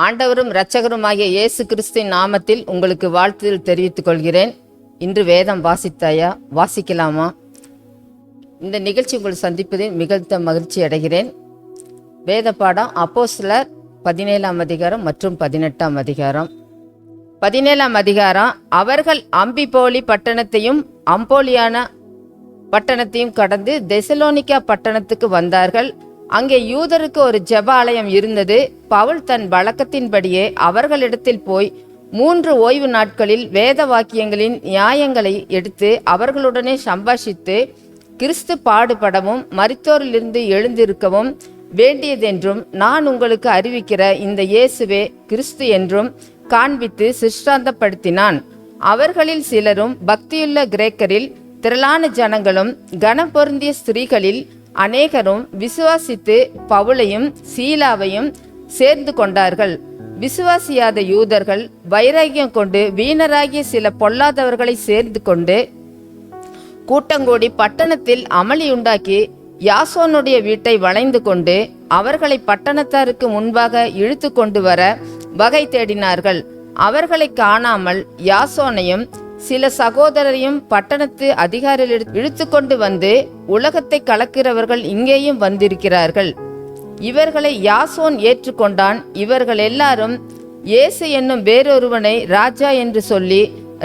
ஆண்டவரும் இரட்சகருமாகிய இயேசு கிறிஸ்துவின் நாமத்தில் உங்களுக்கு வாழ்த்துதல் தெரிவித்துக் கொள்கிறேன். இன்று வேதம் வாசித்தாயா? வாசிக்கலாமா? இந்த நிகழ்ச்சி உங்களை சந்திப்பதில் மிகுந்த மகிழ்ச்சி அடைகிறேன். வேத பாடம் அப்போஸ்தலர் 17ஆம் அதிகாரம் மற்றும் 18ஆம் அதிகாரம். 17ஆம் அதிகாரம், அவர்கள் அம்பிபோலி பட்டணத்தையும் அம்போலியான பட்டணத்தையும் கடந்து தெசலோனிக்கா பட்டணத்துக்கு வந்தார்கள். அங்கே யூதருக்கு ஒரு ஜெப ஆலயம் இருந்தது. பவுல் தன் வழக்கத்தின்படியே அவர்களிடத்தில் போய் 3 ஓய்வு நாட்களில் வேத வாக்கியங்களின் நியாயங்களை எடுத்து அவர்களுடனே சம்பாஷித்து, கிறிஸ்து பாடுபடவும் மரித்தோரிலிருந்து எழுந்திருக்கவும் வேண்டியதென்றும் நான் உங்களுக்கு அறிவிக்கிற இந்த இயேசுவே கிறிஸ்து என்றும் காண்பித்து சிஷ்டாந்தப்படுத்தினான். அவர்களில் சிலரும் பக்தியுள்ள கிரேக்கரில் திரளான ஜனங்களும் கனம் பொருந்திய ஸ்திரீகளில் அநேகரும் விசுவாசித்து பவுலையும் சீலாவையும் சேர்ந்து கொண்டார்கள். விசுவாசியாத யூதர்கள் வைராகியம் கொண்டு வீணராகிய சில பொல்லாதவர்களை சேர்ந்து கொண்டு கூட்டங்கூடி பட்டணத்தில் அமளியுண்டாக்கி யாசோனுடைய வீட்டை வளைந்து கொண்டு அவர்களை பட்டணத்தாருக்கு முன்பாக இழுத்து கொண்டு வர வகை தேடினார்கள். அவர்களை காணாமல் யாசோனையும் சில சகோதரரையும் பட்டணத்து அதிகாரிகள் இழுத்து கொண்டு வந்து, உலகத்தை கலக்கிறவர்கள் இங்கேயும் வந்திருக்கிறார்கள். இவர்களை யாசோன் ஏற்றுக்கொண்டான். இவர்கள் எல்லாரும் இயேசு என்னும் வேறொருவனை ராஜா என்று சொல்லி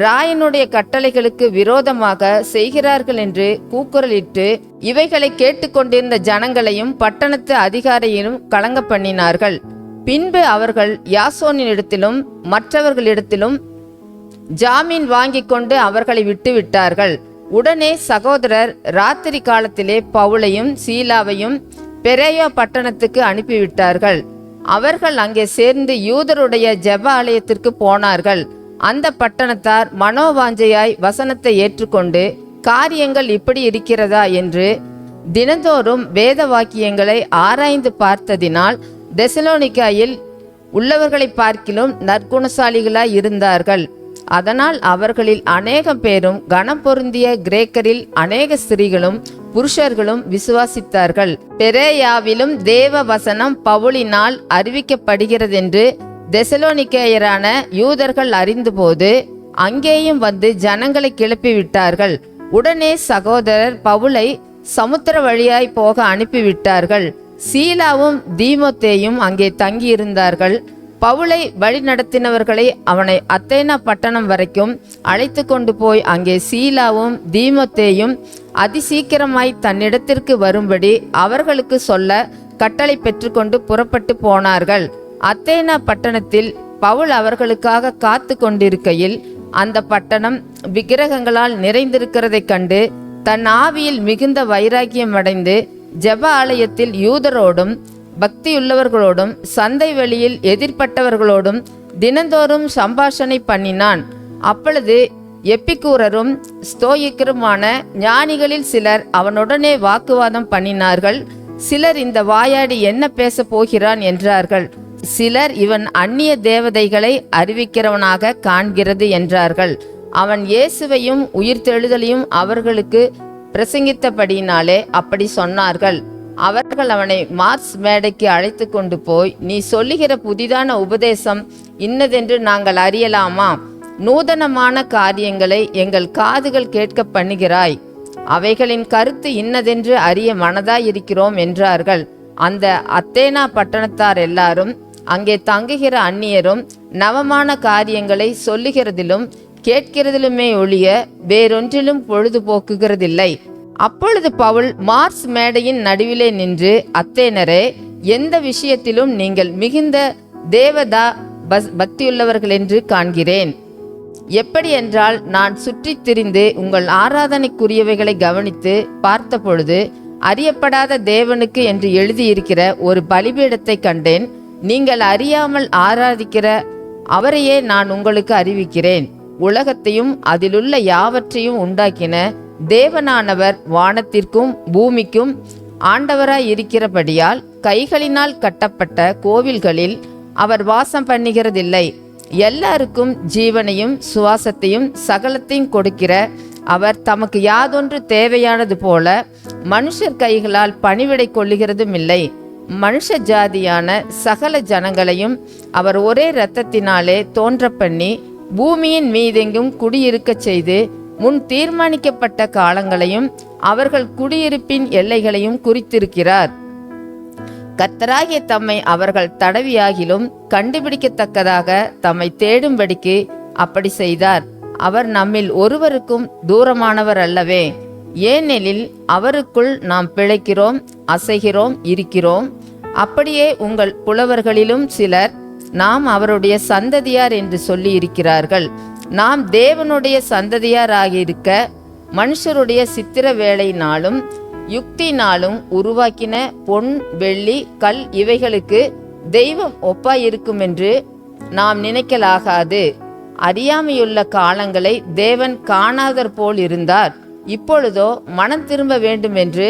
ராயனுடைய கட்டளைகளுக்கு விரோதமாக செய்கிறார்கள் என்று கூக்குரலிட்டு இவைகளை கேட்டுக்கொண்டிருந்த ஜனங்களையும் பட்டணத்து அதிகாரியிலும் கலங்க பண்ணினார்கள். பின்பு அவர்கள் யாசோனிடத்திலும் மற்றவர்களிடத்திலும் ஜாமீன் வாங்கி கொண்டு அவர்களை விட்டுவிட்டார்கள். உடனே சகோதரர் ராத்திரி காலத்திலே பவுலையும் சீலாவையும் பெரேயா பட்டணத்துக்கு அனுப்பிவிட்டார்கள். அவர்கள் அங்கே சேர்ந்து யூதருடைய ஜெப ஆலயத்திற்கு போனார்கள். அந்த பட்டணத்தார் மனோவாஞ்சையாய் வசனத்தை ஏற்றுக்கொண்டு, காரியங்கள் இப்படி இருக்கிறதா என்று தினந்தோறும் வேத வாக்கியங்களை ஆராய்ந்து பார்த்ததினால் தெசலோனிக்காயில் உள்ளவர்களை பார்க்கிலும் நற்குணசாலிகளாய் இருந்தார்கள். அதனால் அவர்களில் அநேகம் பேரும் கனம் பொருந்திய கிரேக்கரில் அநேக ஸ்திரீகளும் புருஷர்களும் விசுவாசித்தார்கள். பெரேயாவிலும் தேவ வசனம் பவுலினால் அறிவிக்கப்படுகிறதென்று தெசலோனிக்கேயரான யூதர்கள் அறிந்தபோது அங்கேயும் வந்து ஜனங்களை கிளப்பிவிட்டார்கள். உடனே சகோதரர் பவுலை சமுத்திர வழியாய் போக அனுப்பிவிட்டார்கள். சீலாவும் தீமோத்தேயும் அங்கே தங்கியிருந்தார்கள். பவுலை வழி நடத்தினவர்களை அவனை அத்தேனா பட்டணம் வரைக்கும் அழைத்து கொண்டு போய் அங்கே சீலாவும் தீமோத்தேயும் அதிசீக்கிரமாய் தன்னிடத்திற்கு வரும்படி அவர்களுக்கு சொல்ல கட்டளை பெற்றுக்கொண்டு புறப்பட்டு போனார்கள். அத்தேனா பட்டணத்தில் பவுல் அவர்களுக்காக காத்து கொண்டிருக்கையில் அந்த பட்டணம் விக்கிரகங்களால் நிறைந்திருக்கிறதைக் கண்டு தன் ஆவியில் மிகுந்த வைராக்கியம் அடைந்து ஜெப ஆலயத்தில் யூதரோடும் பக்தியுள்ளவர்களோடும் சந்தை வெளியில் எதிர்பட்டவர்களோடும் தினந்தோறும் சம்பாஷணை பண்ணினான். அப்பொழுது எப்பிக்கூரரும் ஸ்தோயிக்கருமான ஞானிகளில் சிலர் அவனுடனே வாக்குவாதம் பண்ணினார்கள். சிலர், இந்த வாயாடி என்ன பேச போகிறான் என்றார்கள். சிலர், இவன் அந்நிய தேவதைகளை அறிவிக்கிறவனாக காண்கிறது என்றார்கள். அவன் இயேசுவையும் உயிர்த்தெழுதலையும் அவர்களுக்கு பிரசங்கித்தபடியினாலே அப்படி சொன்னார்கள். அவர்கள் அவனை மார்ஸ் மேடைக்கு அழைத்து கொண்டு போய், நீ சொல்லுகிற புதிதான உபதேசம் இன்னதென்று நாங்கள் அறியலாமா? நூதனமான காரியங்களை எங்கள் காதுகள் கேட்க பண்ணுகிறாய். அவைகளின் கருத்து இன்னதென்று அறிய மனதாயிருக்கிறோம் என்றார்கள். அந்த அத்தேனா பட்டணத்தார் எல்லாரும் அங்கே தங்குகிற அந்நியரும் நவமான காரியங்களை சொல்லுகிறதிலும் கேட்கிறதிலுமே ஒழிய வேறொன்றிலும் பொழுதுபோக்குகிறதில்லை. அப்பொழுது பவுல் மார்ஸ் மேடையின் நடுவிலே நின்று, அத்தேனரே, எந்த விஷயத்திலும் நீங்கள் மிகுந்த தேவதா பக்தியுள்ளவர்கள் என்று காண்கிறேன். எப்படி என்றால், நான் சுற்றி திரிந்து உங்கள் ஆராதனைக்குரியவைகளை கவனித்து பார்த்த பொழுது அறியப்படாத தேவனுக்கு என்று எழுதியிருக்கிற ஒரு பலிபீடத்தை கண்டேன். நீங்கள் அறியாமல் ஆராதிக்கிற அவரையே நான் உங்களுக்கு அறிவிக்கிறேன். உலகத்தையும் அதிலுள்ள யாவற்றையும் உண்டாக்கின தேவனானவர் வானத்திற்கும் பூமிக்கும் ஆண்டவராய் இருக்கிறபடியால் கைகளினால் கட்டப்பட்ட கோவில்களில் அவர் வாசம் பண்ணுகிறதில்லை. எல்லாருக்கும் ஜீவனையும் சுவாசத்தையும் சகலத்தையும் கொடுக்கிற அவர் தமக்கு யாதொன்று தேவையானது போல மனுஷர் கைகளால் பணிவிடை கொள்ளுகிறதும் இல்லை. மனுஷ ஜாதியான சகல ஜனங்களையும் அவர் ஒரே இரத்தத்தினாலே தோன்ற பண்ணி பூமியின் மீதெங்கும் குடியிருக்கச் செய்து முன் தீர்மானிக்கப்பட்ட காலங்களையும் அவர்கள் குடியிருப்பின் எல்லைகளையும் குறித்திருக்கிறார். கர்த்தராகிய தம்மை அவர்கள் தடவியாகிலும் கண்டுபிடிக்கத்தக்கதாக தம்மை தேடும்படிக்கு அப்படி செய்தார். அவர் நம்மில் ஒருவருக்கும் தூரமானவர் அல்லவே. ஏனெனில் அவருக்குள் நாம் பிழைக்கிறோம், அசைகிறோம், இருக்கிறோம். அப்படியே உங்கள் புலவர்களிலும் சிலர் நாம் அவருடைய சந்ததியார் என்று சொல்லி இருக்கிறார்கள். நாம் தேவனுடைய சந்ததியாராகியிருக்க மனுஷருடைய சித்திர வேலையினாலும் யுக்தினாலும் உருவாக்கின பொன், வெள்ளி, கல் இவைகளுக்கு தெய்வம் ஒப்பாயிருக்கும் என்று நாம் நினைக்கலாகாது. அறியாமையுள்ள காலங்களை தேவன் காணாதற் போல் இருந்தார். இப்பொழுதோ மனம் திரும்ப வேண்டும் என்று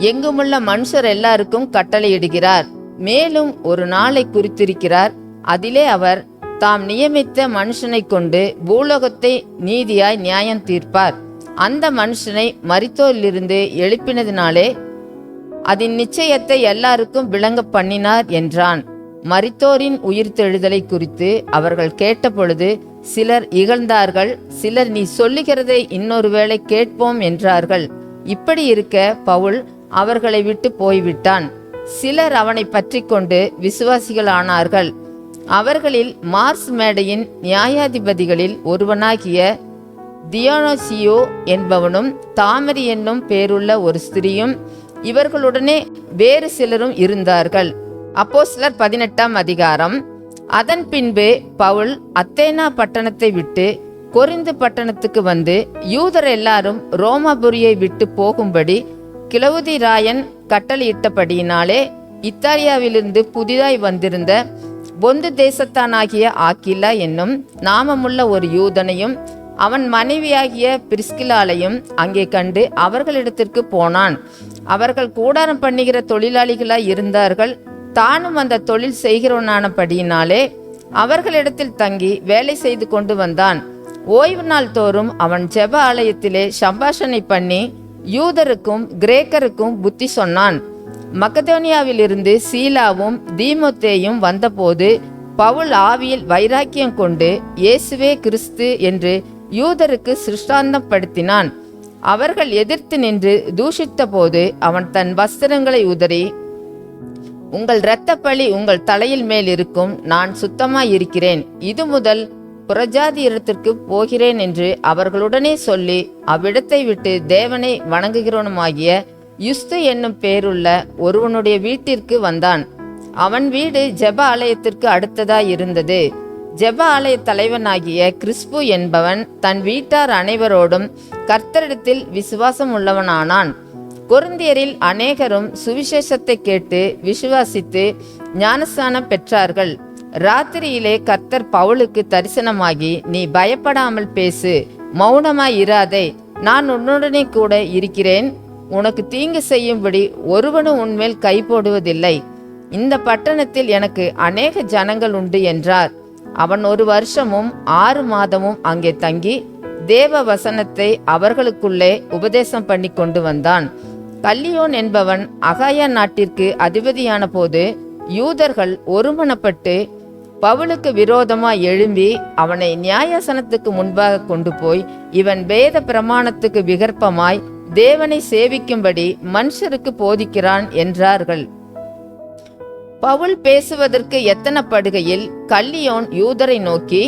எங்குமுள்ள மனுஷர் எல்லாருக்கும் கட்டளையிடுகிறார். மேலும் ஒரு நாளை குறித்திருக்கிறார். அதிலே அவர் தாம் நியமித்த மனுஷனை கொண்டு பூலோகத்தை நீதியாய் நியாயம் தீர்ப்பார். அந்த மனுஷனை மரித்தோரிலிருந்து எழுப்பினதினாலே அதன் நிச்சயத்தை எல்லாருக்கும் விளங்க பண்ணினார் என்றான். மரித்தோரின் உயிர்த்தெழுதலை குறித்து அவர்கள் கேட்டபொழுது சிலர் இகழ்ந்தார்கள், சிலர் நீ சொல்லுகிறதை இன்னொரு வேளை கேட்போம் என்றார்கள். இப்படி இருக்க பவுல் அவர்களை விட்டு போய்விட்டான். சிலர் அவனை பற்றி கொண்டு விசுவாசிகளானார்கள். அவர்களில் மார்ஸ் மேடையின் நியாயாதிபதிகளில் ஒருவனாகிய தியோனோசியோ என்பவனும் தாமரி என்னும் பேருள்ள ஒரு ஸ்திரியும் இவர்களுடனே வேறு சிலரும் இருந்தார்கள். அப்போஸ்தலர் 18ஆம் அதிகாரம். அதன் பின்பு பவுல் அத்தேனா பட்டணத்தை விட்டு கொரிந்து பட்டணத்துக்கு வந்து யூதர் எல்லாரும் ரோமாபுரியை விட்டு போகும்படி கிலவுதி ராயன் கட்டளையிட்டபடியினாலே இத்தாலியாவிலிருந்து புதிதாய் வந்திருந்த பொந்து தேசத்தானாகிய ஆக்கில்லா என்னும் நாமமுள்ள ஒரு யூதனையும் அவன் மனைவியாகிய பிரிஸ்கிலாலையும் அங்கே கண்டு அவர்களிடத்திற்கு போனான். அவர்கள் கூடாரம் பண்ணுகிற தொழிலாளிகளாய் இருந்தார்கள். தானும் அந்த தொழில் செய்கிறவனானபடியினாலே அவர்களிடத்தில் தங்கி வேலை செய்து கொண்டு வந்தான். ஓய்வு நாள் தோறும் அவன் ஜெப ஆலயத்திலே சம்பாஷணை பண்ணி யூதருக்கும் கிரேக்கருக்கும் புத்தி சொன்னான். மக்கதோனியாவிலிருந்து சீலாவும் தீமோத்தேயும் வந்தபோது பவுல் ஆவியில் வைராக்கியம் கொண்டு இயேசுவே கிறிஸ்து என்று யூதருக்கு சிருஷ்டாந்தப்படுத்தினான். அவர்கள் எதிர்த்து நின்று தூஷித்த போது அவன் தன் வஸ்திரங்களை உதறி, உங்கள் இரத்த பழி உங்கள் தலையில் மேல் இருக்கும், நான் சுத்தமாய் இருக்கிறேன், இது முதல் புறஜாதியிடத்திற்கு போகிறேன் என்று அவர்களுடனே சொல்லி அவ்விடத்தை விட்டு தேவனை வணங்குகிறவனுமாகிய யுஸ்து என்னும் பேருள்ள ஒருவனுடைய வீட்டிற்கு வந்தான். அவன் வீடு ஜெப ஆலயத்திற்கு அடுத்ததாய் இருந்தது. ஜெப ஆலய தலைவனாகிய கிறிஸ்பு என்பவன் தன் வீட்டார் அனைவரோடும் கர்த்தரிடத்தில் விசுவாசம் உள்ளவனானான். கொரிந்தியரில் அநேகரும் சுவிசேஷத்தை கேட்டு விசுவாசித்து ஞானஸ்நானம் பெற்றார்கள். ராத்திரியிலே கர்த்தர் பவுலுக்கு தரிசனமாகி, நீ பயப்படாமல் பேசு, மௌனமாய் இராதே, நான் உன்னுடனே கூட இருக்கிறேன், உனக்கு தீங்கு செய்யும்படி ஒருவனும் உன்மேல் கை போடுவதில்லை, இந்த பட்டணத்தில் எனக்கு அநேக ஜனங்கள் உண்டு என்றார். அவன் 1 வருஷமும் 6 மாதமும் அங்கே தங்கி தேவ வசனத்தை அவர்களுக்குள்ளே உபதேசம் பண்ணி கொண்டு வந்தான். கல்லியோன் என்பவன் அகாயா நாட்டிற்கு அதிபதியான போது யூதர்கள் ஒருமனப்பட்டு பவுலுக்கு விரோதமாய் எழும்பி அவனை நியாயாசனத்துக்கு முன்பாக கொண்டு போய், இவன் வேத பிரமாணத்துக்கு விகற்பமாய் தேவனை சேவிக்கும்படி மனுஷருக்கு போதிக்கிறான் என்றார்கள். பவுல் பேசுவதற்கு எத்தனப்படுகையில் கல்லியோன் யூதரை நோக்கி,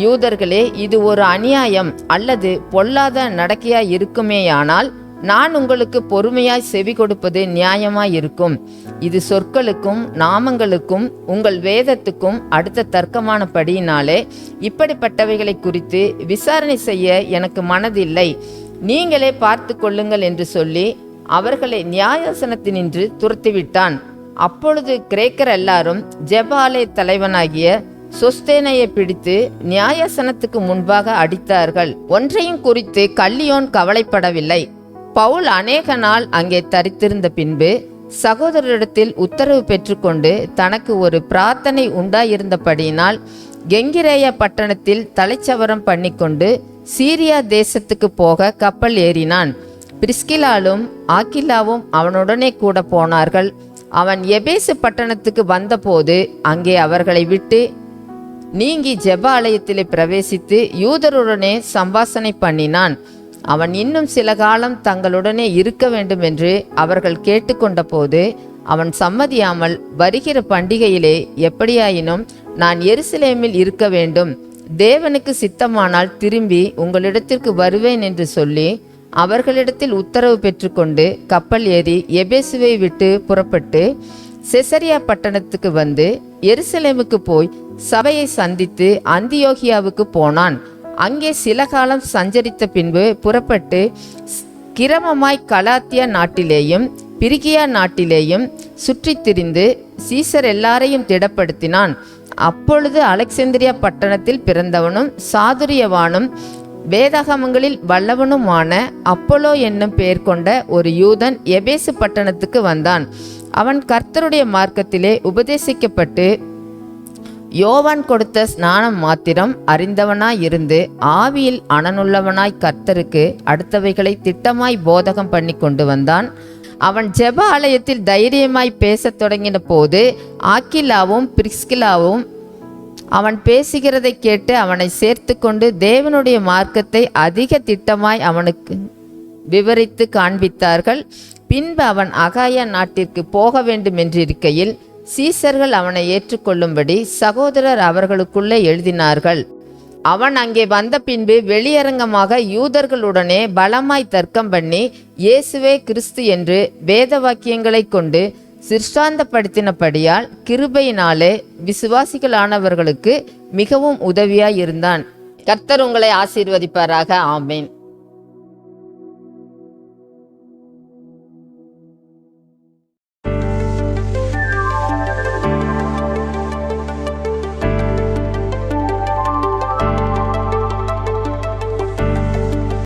யூதர்களே, இது ஒரு அநியாயம் அல்லது பொல்லாத நடக்கையாய் இருக்குமேயானால் நான் உங்களுக்கு பொறுமையாய் செவி கொடுப்பது நியாயமாயிருக்கும். இது சொற்களுக்கும் நாமங்களுக்கும் உங்கள் வேதத்துக்கும் அடுத்த தர்க்கமானபடியினாலே இப்படிப்பட்டவைகளை குறித்து விசாரணை செய்ய எனக்கு மனதில்லை, நீங்களே பார்த்து கொள்ளுங்கள் என்று சொல்லி அவர்களை நியாயாசனத்தினின்று துரத்திவிட்டான். அப்பொழுது கிரேக்கர் எல்லாரும் ஜெப ஆலய தலைவனாகிய சொஸ்தேனையை பிடித்து நியாயாசனத்துக்கு முன்பாக அடித்தார்கள். ஒன்றையும் குறித்து கல்லியோன் கவலைப்படவில்லை. பவுல் அநேக நாள் அங்கே தரித்திருந்த பின்பு சகோதரரிடத்தில் உத்தரவு பெற்றுக்கொண்டு தனக்கு ஒரு பிரார்த்தனை உண்டாயிருந்தபடியினால் கெங்கிரேய பட்டணத்தில் தலைச்சவரம் பண்ணிக்கொண்டு சீரியா தேசத்துக்கு போக கப்பல் ஏறினான். பிரிஸ்கிலாலும் ஆக்கில்லாவும் அவனுடனே கூட போனார்கள். அவன் எபேசு பட்டணத்துக்கு வந்தபோது அங்கே அவர்களை விட்டு நீங்கி ஜெப ஆலயத்திலே பிரவேசித்து யூதருடனே சம்பாஷணை பண்ணினான். அவன் இன்னும் சில காலம் தங்களுடனே இருக்க வேண்டும் என்று அவர்கள் கேட்டுக்கொண்ட போது அவன் சம்மதியாமல், வருகிற பண்டிகையிலே எப்படியாயினும் நான் எருசலேமில் இருக்க வேண்டும், தேவனுக்கு சித்தமானால் திரும்பி உங்களிடத்திற்கு வருவேன் என்று சொல்லி அவர்களிடத்தில் உத்தரவு பெற்றுக்கொண்டு கப்பல் ஏறி எபேசுவை விட்டு புறப்பட்டு செசரியா பட்டணத்துக்கு வந்து எருசலேமுக்கு போய் சபையை சந்தித்து அந்தியோகியாவுக்கு போனான். அங்கே சில காலம் சஞ்சரித்த பின்பு புறப்பட்டு கிரமமாய் கலாத்தியா நாட்டிலேயும் பிரிகியா நாட்டிலேயும் சுற்றி திரிந்து சீசர் எல்லாரையும் திடப்படுத்தினான். அப்பொழுது அலெக்சந்திரியா பட்டணத்தில் பிறந்தவனும் சாதுரியவானும் வேதாகமங்களில் வல்லவனுமான அப்போலோ என்னும் பெயர் கொண்ட ஒரு யூதன் எபேசு பட்டணத்துக்கு வந்தான். அவன் கர்த்தருடைய மார்க்கத்திலே உபதேசிக்கப்பட்டு யோவான் கொடுத்த ஸ்நானம் மாத்திரம் அறிந்தவனாயிருந்து ஆவியில் அனனுள்ளவனாய் கர்த்தருக்கு அடுத்தவைகளை திட்டமாய் போதகம் பண்ணி கொண்டு வந்தான். அவன் ஜெப ஆலயத்தில் தைரியமாய் பேசத் தொடங்கின போது ஆக்கிலாவும் பிரிஸ்கிலாவும் அவன் பேசுகிறதை கேட்டு அவனை சேர்த்து கொண்டு தேவனுடைய மார்க்கத்தை அதிக திட்டமாய் அவனுக்கு விவரித்து காண்பித்தார்கள். பின்பு அவன் அகாயா நாட்டிற்கு போக வேண்டும் என்றிருக்கையில் சீசர்கள் அவனை ஏற்றுக்கொள்ளும்படி சகோதரர் அவர்களுக்குள்ளே எழுதினார்கள். அவன் அங்கே வந்த பின்பு வெளியரங்கமாக யூதர்களுடனே பலமாய் தர்க்கம் பண்ணி இயேசுவே கிறிஸ்து என்று வேத வாக்கியங்களை கொண்டு சிற்றாந்தப்படுத்தினபடியால் கிருபையினாலே விசுவாசிகளானவர்களுக்கு மிகவும் உதவியாய் இருந்தான். கர்த்தர் உங்களை ஆசீர்வதிப்பாராக. ஆமேன்.